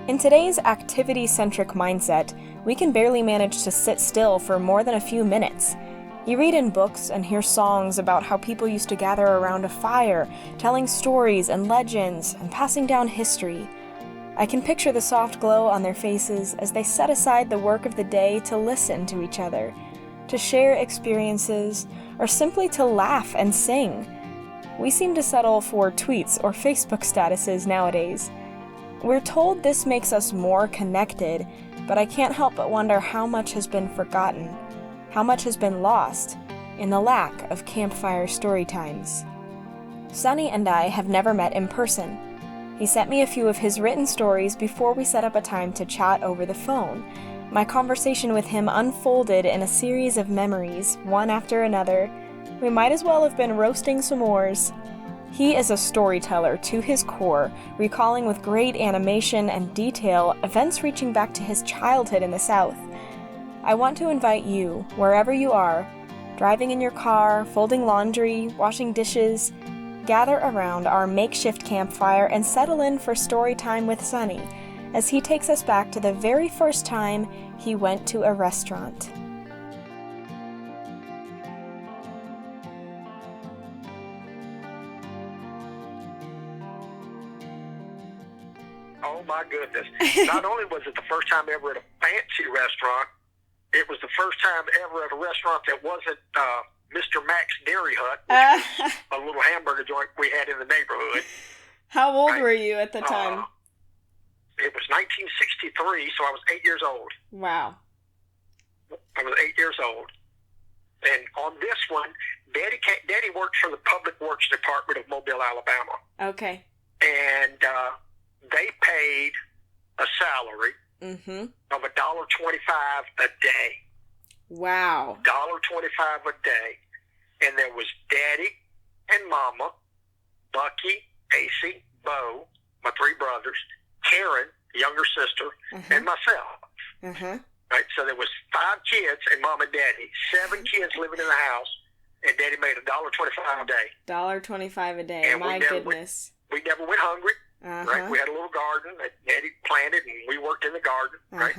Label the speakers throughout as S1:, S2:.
S1: In today's activity-centric mindset, we can barely manage to sit still for more than a few minutes. You read in books and hear songs about how people used to gather around a fire, telling stories and legends and passing down history. I can picture the soft glow on their faces as they set aside the work of the day to listen to each other, to share experiences, or simply to laugh and sing. We seem to settle for tweets or Facebook statuses nowadays. We're told this makes us more connected, but I can't help but wonder how much has been forgotten, how much has been lost in the lack of campfire story times. Sonny and I have never met in person. He sent me a few of his written stories before we set up a time to chat over the phone. My conversation with him unfolded in a series of memories, one after another. We might as well have been roasting s'mores. He is a storyteller to his core, recalling with great animation and detail events reaching back to his childhood in the South. I want to invite you, wherever you are, driving in your car, folding laundry, washing dishes, gather around our makeshift campfire and settle in for story time with Sonny, as he takes us back to the very first time he went to a restaurant.
S2: Oh my goodness. Not only was it the first time ever at a fancy restaurant, it was the first time ever at a restaurant that wasn't Mr. Max Dairy Hut, which was a little hamburger joint we had in the neighborhood.
S1: How old were you at the time?
S2: It was 1963, so I was 8 years old.
S1: Wow.
S2: I was 8 years old. And on this one, Daddy worked for the Public Works Department of Mobile, Alabama.
S1: Okay.
S2: And they paid a salary of $1.25 a day.
S1: Wow.
S2: $1.25 a day. And there was Daddy and Mama, Bucky, AC, Bo, my three brothers, Karen, younger sister, and myself. Right? So there was 5 kids and Mom and Daddy, 7 kids living in the house, and Daddy made $1.25 a day.
S1: $1.25 a day.
S2: And
S1: my goodness.
S2: We never went hungry. Right? We had a little garden that Daddy planted, and we worked in the garden. Right?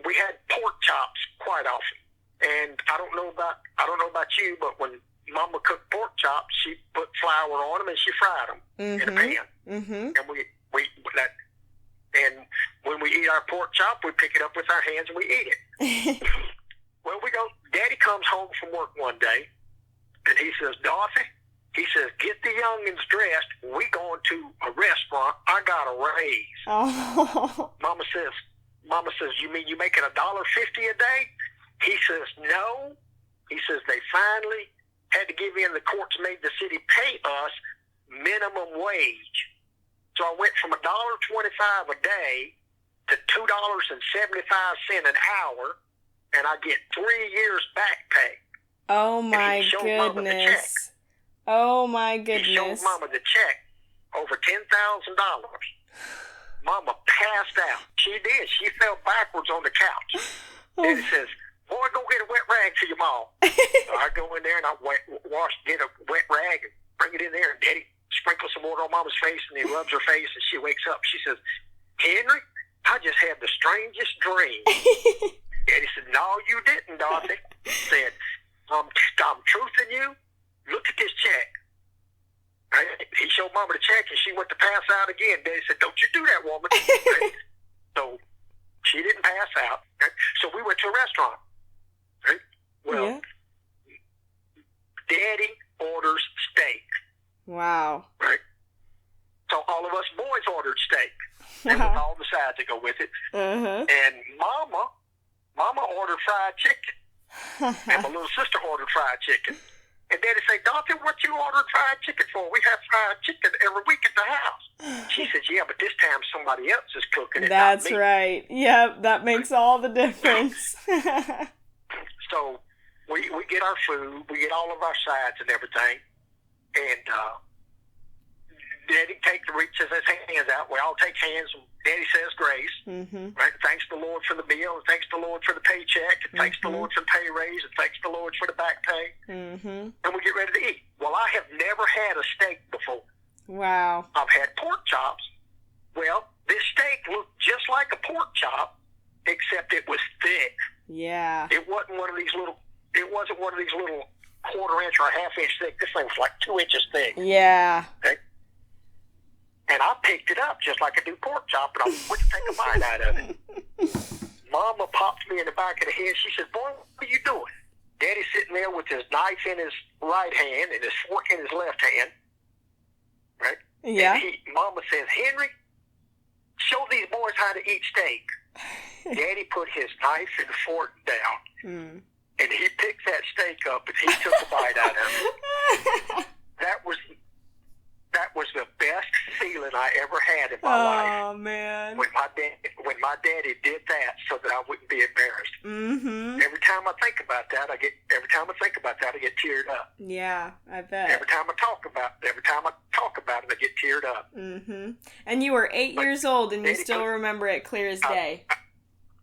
S2: We had pork chops quite often, and I don't know about you, but when Mama cooked pork chops, she put flour on them and she fried them in a pan. And and when we eat our pork chop, we pick it up with our hands and we eat it. Well, Daddy comes home from work one day, and he says, Dorothy, he says, get the youngins dressed. We going to a restaurant. I got a raise.
S1: Oh.
S2: Mama says, you mean you making $1.50 a day? He says, no. He says, they finally had to give in. The courts made the city pay us minimum wage. So I went from $1.25 a day to $2.75 an hour, and I get 3 years back pay.
S1: Oh my goodness. Oh my goodness.
S2: He showed Mama the check over $10,000. Mama passed out. She did. She fell backwards on the couch. Daddy says, boy, go get a wet rag for your mom. So I go in there and I get a wet rag and bring it in there. And Daddy sprinkles some water on Mama's face and he rubs her face and she wakes up. She says, Henry, I just had the strangest dream. Daddy said, no, you didn't, Dorothy. Said, I'm truthing you. Look at this check. Right? He showed Mama the check and she went to pass out again. Daddy said, don't you do that, woman. Right? So she didn't pass out. Right? So we went to a restaurant. Right? Well, Daddy orders steak.
S1: Wow.
S2: Right? So all of us boys ordered steak. And with all the sides that go with it. And Mama ordered fried chicken. And my little sister ordered fried chicken. And Daddy said, Dorothy, what you ordered fried chicken for? We have fried chicken every week at the house. She says, yeah, but this time somebody else is cooking it.
S1: That's right. Yep, that makes all the difference.
S2: So we get our food, we get all of our sides and everything. And Daddy reaches his hands out. We all take hands. Daddy says grace. Right? Thanks the Lord for the meal. And thanks the Lord for the paycheck. And thanks the Lord for the pay raise. And thanks the Lord for the back pay. And we get ready to eat. Well, I have never had a steak before.
S1: Wow.
S2: I've had pork chops, Well, this steak looked just like a pork chop, except it was thick.
S1: Yeah.
S2: It wasn't one of these little quarter-inch or a half-inch thick. This thing was like 2 inches thick.
S1: Yeah.
S2: Okay? And I picked it up just like I do pork chop, and I went to take a bite out of it. Mama popped me in the back of the head. She said, "Boy, what are you doing?" Daddy's sitting there with his knife in his right hand and his fork in his left hand. Right?
S1: Yeah.
S2: And Mama says, "Henry, show these boys how to eat steak." Daddy put his knife and fork down, and he picked that steak up, and he took a bite out of it. That was the best feeling I ever had in my life.
S1: Oh, man.
S2: When my daddy did that, so that I wouldn't be embarrassed.
S1: Mm-hmm.
S2: Every time I think about that, I get teared up.
S1: Yeah, I bet.
S2: Every time I talk about it, I get teared up.
S1: Mm-hmm. And you were 8 years old, and you still remember it clear as day.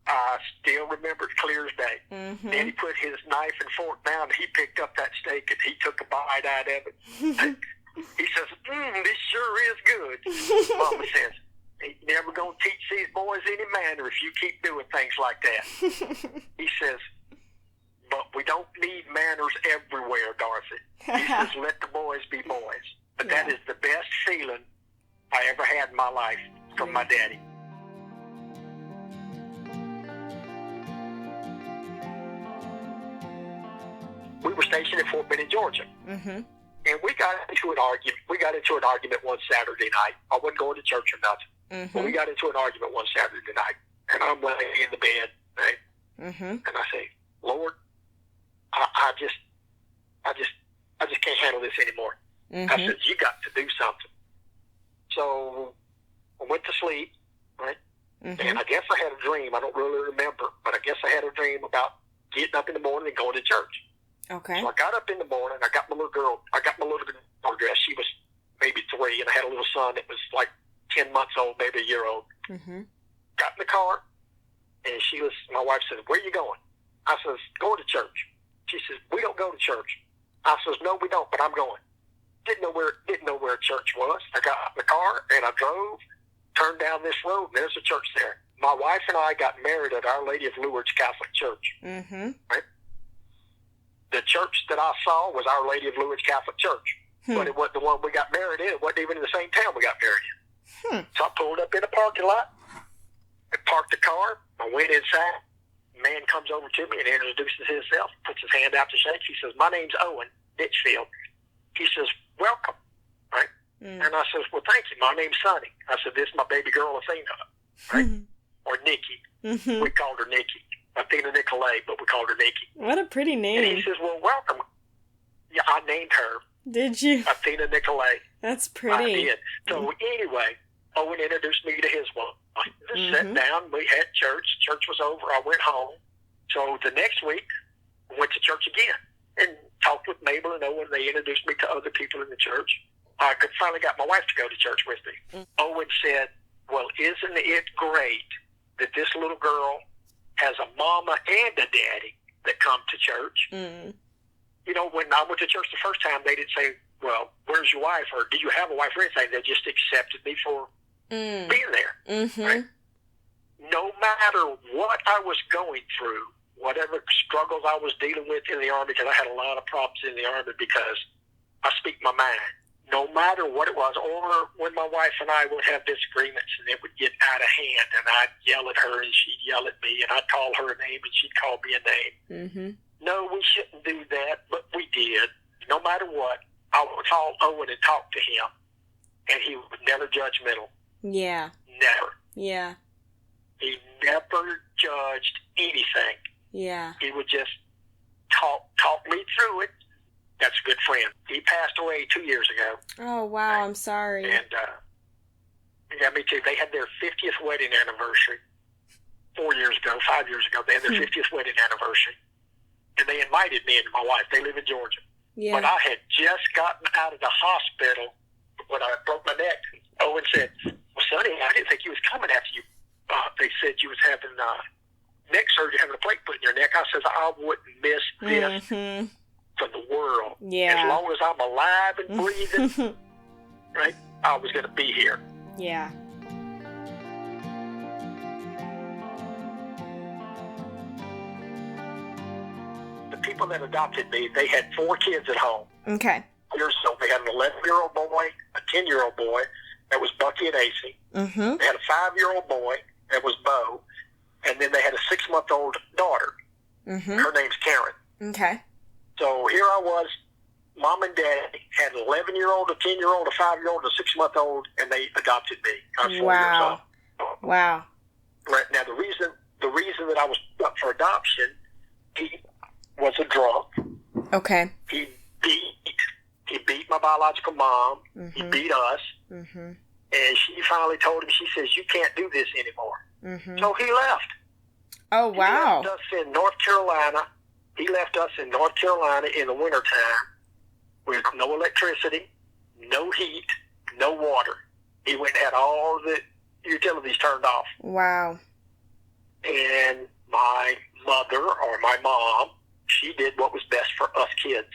S2: I still remember it clear as day.
S1: Mm-hmm.
S2: Then he put his knife and fork down, and he picked up that steak, and he took a bite out of it. He says, "This sure is good." Mama says, "Ain't never going to teach these boys any manner if you keep doing things like that." He says, "But we don't need manners everywhere, Dorothy." He says, "Let the boys be boys." But that is the best feeling I ever had in my life from my daddy. We were stationed in Fort Benning, Georgia. Mm-hmm. And we got into an argument one Saturday night. I wasn't going to church or nothing. Mm-hmm. But we got into an argument one Saturday night. And I'm laying in the bed, right? Mm-hmm. And I say, "Lord, I just can't handle this anymore." Mm-hmm. I said, "You got to do something." So I went to sleep, right? Mm-hmm. And I guess I had a dream. I don't really remember, but I guess I had a dream about getting up in the morning and going to church.
S1: Okay.
S2: So I got up in the morning. I got my little girl dressed. She was maybe 3, and I had a little son that was like 10 months old, maybe a year old. Mm-hmm. Got in the car, and my wife said, "Where are you going?" I says, "Going to church." She says, "We don't go to church." I says, "No, we don't, but I'm going." Didn't know where church was. I got out in the car, and I drove, turned down this road, and there's a church there. My wife and I got married at Our Lady of Lourdes Catholic Church. Mm-hmm. Right? The church that I saw was Our Lady of Lourdes Catholic Church. But it wasn't the one we got married in. It wasn't even in the same town we got married in. So I pulled up in a parking lot, I parked the car, I went inside. A man comes over to me and introduces himself, puts his hand out to shake. He says, "My name's Owen Ditchfield." He says, "Welcome." Right? And I says, "Well, thank you. My name's Sonny." I said, "This is my baby girl, Athena." Right? Or Nikki. Mm-hmm. We called her Nikki. Athena Nicolay, but we called her Nikki.
S1: What a pretty name.
S2: And he says, "Well, welcome." Yeah, I named her.
S1: Did you?
S2: Athena Nicolay.
S1: That's pretty.
S2: I did. So anyway, Owen introduced me to his wife. Sat down. We had church. Church was over. I went home. So the next week, I went to church again and talked with Mabel and Owen. They introduced me to other people in the church. I finally got my wife to go to church with me. Owen said, "Well, isn't it great that this little girl has a mama and a daddy that come to church?" You know, when I went to church the first time, they didn't say, "Well, where's your wife?" or "Do you have a wife?" or anything. They just accepted me for being there. Mm-hmm. Right? No matter what I was going through, whatever struggles I was dealing with in the Army, because I had a lot of problems in the Army because I speak my mind. No matter what it was, or when my wife and I would have disagreements and it would get out of hand, and I'd yell at her and she'd yell at me, and I'd call her a name and she'd call me a name. Mm-hmm. No, we shouldn't do that, but we did. No matter what, I would call Owen and talk to him, and he was never judgmental.
S1: Yeah.
S2: Never.
S1: Yeah.
S2: He never judged anything.
S1: Yeah.
S2: He would just talk me through it. That's a good friend. He passed away 2 years ago.
S1: Oh, wow. I'm sorry.
S2: And, yeah, me too. They had their 50th wedding anniversary 5 years ago. They had their 50th wedding anniversary. And they invited me and my wife. They live in Georgia. Yeah. But I had just gotten out of the hospital when I broke my neck. Owen said, "Well, Sonny, I didn't think you was coming after you. They said you was having neck surgery, having a plate put in your neck." I says, "I wouldn't miss this for the world.
S1: Yeah.
S2: As long as I'm alive and breathing, right, I was going to be here."
S1: Yeah.
S2: people that adopted me, they had 4 kids at home.
S1: Okay.
S2: So they had an 11-year-old boy, a 10-year-old boy, that was Bucky and AC.
S1: Mm-hmm.
S2: They had a 5-year-old boy, that was Bo. And then they had a 6-month-old daughter.
S1: Mm-hmm.
S2: Her name's Karen.
S1: Okay.
S2: So here I was, Mom and Dad had an 11-year-old, a 10-year-old, a 5-year-old, a 6-month-old, and they adopted me. I was 4 years old.
S1: Wow.
S2: Right. Now, the reason that I was up for adoption, he was a drunk.
S1: Okay.
S2: He beat my biological mom.
S1: Mm-hmm.
S2: He beat us.
S1: Mm-hmm.
S2: And she finally told him, she says, you can't do this anymore.
S1: Mm-hmm.
S2: So he left.
S1: Oh, wow.
S2: He left us in North Carolina. He left us in North Carolina in the wintertime with no electricity, no heat, no water. He went and had all the utilities turned off.
S1: Wow.
S2: And my mother, or my mom, she did what was best for us kids.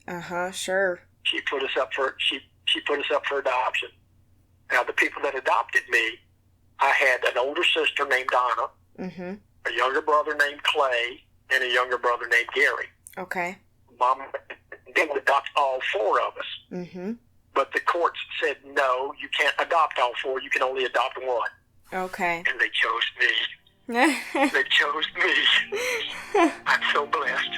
S1: Uh-huh, sure.
S2: She put us up for adoption. Now, the people that adopted me, I had an older sister named Donna,
S1: mm-hmm.
S2: a younger brother named Clay, and a younger brother named Gary.
S1: Okay.
S2: Mom didn't adopt all 4 of us.
S1: Mm-hmm.
S2: But the courts said, no, you can't adopt all 4. You can only adopt 1.
S1: Okay.
S2: And they chose me. They chose me. I'm so blessed.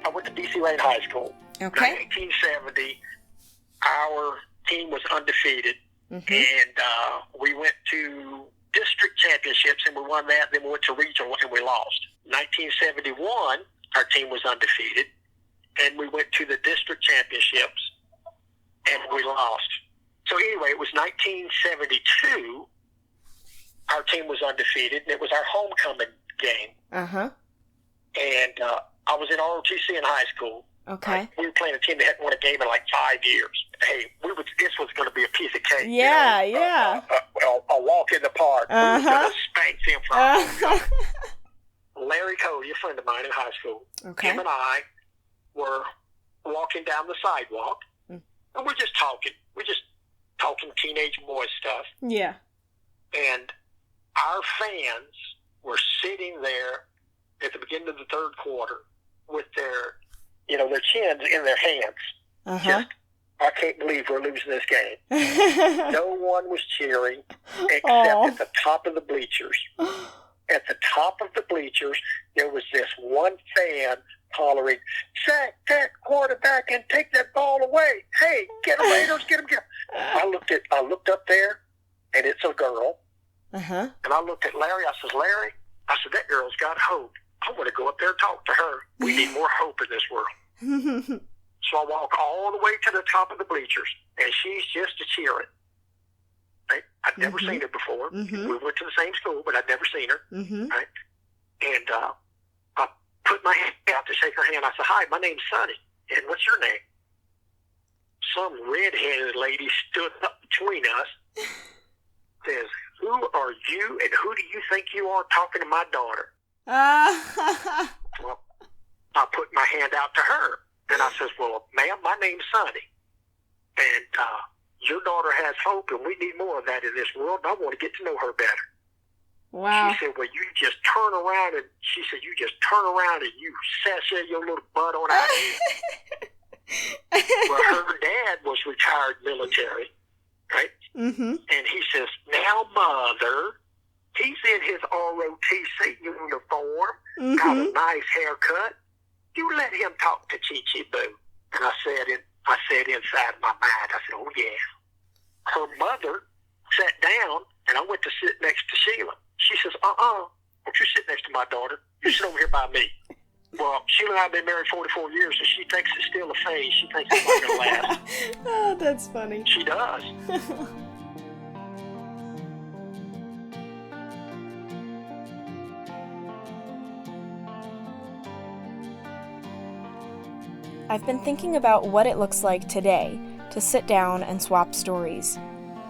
S2: I went to D.C. Lane High School.
S1: Okay.
S2: In 1970, our team was undefeated,
S1: mm-hmm.
S2: and we went to district championships, and we won that. Then we went to regional, and we lost. 1971, our team was undefeated, and we went to the district championships, and we lost. So anyway, it was 1972. Our team was undefeated, and it was our homecoming game.
S1: Uh-huh.
S2: And I was in ROTC in high school.
S1: Okay.
S2: We were playing a team that hadn't won a game in like 5 years. Hey, this was going to be a piece of cake.
S1: Yeah,
S2: you know?
S1: yeah.
S2: A walk in the park.
S1: Uh-huh.
S2: We were going to spank them for our homecoming. Larry Cody, a friend of mine in high school,
S1: okay.
S2: him and I were walking down the sidewalk, and we're just talking. We're just talking teenage boy stuff.
S1: Yeah.
S2: And our fans were sitting there at the beginning of the third quarter with their chins in their hands.
S1: Uh-huh.
S2: Just, I can't believe we're losing this game. No one was cheering except at the top of the bleachers. At the top of the bleachers, there was this one fan hollering, "Sack that quarterback and take that ball away! Hey, get him, Raiders! Get him! Get him!" I looked up there, and it's a girl.
S1: Uh-huh.
S2: And I looked at Larry. I said, "Larry," I said, "that girl's got hope. I want to go up there and talk to her. We need more hope in this world." So I walk all the way to the top of the bleachers, and she's just a cheering. Right? I'd never seen her before.
S1: Mm-hmm.
S2: We went to the same school, but I'd never seen her.
S1: Mm-hmm.
S2: Right? And I put my hand out to shake her hand. I said, "Hi, my name's Sonny. And what's your name?" Some red-headed lady stood up between us, says, "Who are you, and who do you think you are talking to my daughter?" Well, I put my hand out to her, and I says, "Well, ma'am, my name's Sonny, and your daughter has hope, and we need more of that in this world, and I want to get to know her better."
S1: Wow.
S2: She said, "Well, you just turn around," and she said, "You just turn around and you sashay your little butt on out here." Well, her dad was retired military, right?
S1: Mm-hmm.
S2: And he says, "Now, Mother," he's in his ROTC uniform, got a nice haircut. "You let him talk to Chi-Chi Boo." And I said inside my mind, I said, "Oh, yeah." Her mother sat down, and I went to sit next to Sheila. She says, "Don't you sit next to my daughter. You sit over here by me." Well, Sheila and I have been married 44 years, and she thinks it's still a phase. She thinks it's not going to last.
S1: Oh, that's funny.
S2: She does.
S1: I've been thinking about what it looks like today to sit down and swap stories.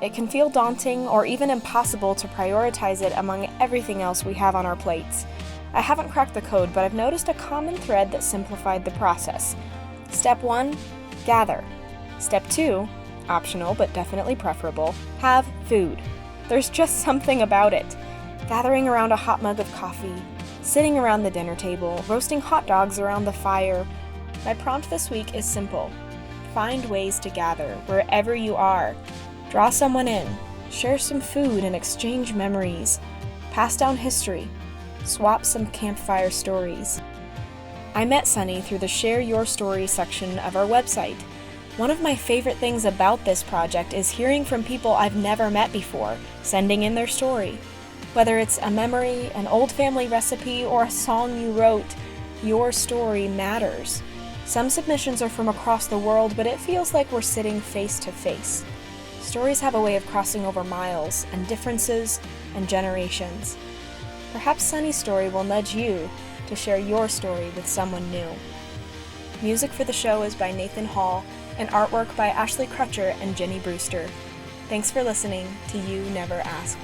S1: It can feel daunting or even impossible to prioritize it among everything else we have on our plates. I haven't cracked the code, but I've noticed a common thread that simplified the process. Step 1, gather. Step 2, optional but definitely preferable, have food. There's just something about it. Gathering around a hot mug of coffee, sitting around the dinner table, roasting hot dogs around the fire. My prompt this week is simple. Find ways to gather wherever you are. Draw someone in, share some food and exchange memories. Pass down history. Swap some campfire stories. I met Sonny through the Share Your Story section of our website. One of my favorite things about this project is hearing from people I've never met before, sending in their story. Whether it's a memory, an old family recipe, or a song you wrote, your story matters. Some submissions are from across the world, but it feels like we're sitting face to face. Stories have a way of crossing over miles and differences and generations. Perhaps Sonny's story will nudge you to share your story with someone new. Music for the show is by Nathan Hall, and artwork by Ashley Crutcher and Jenny Brewster. Thanks for listening to You Never Asked.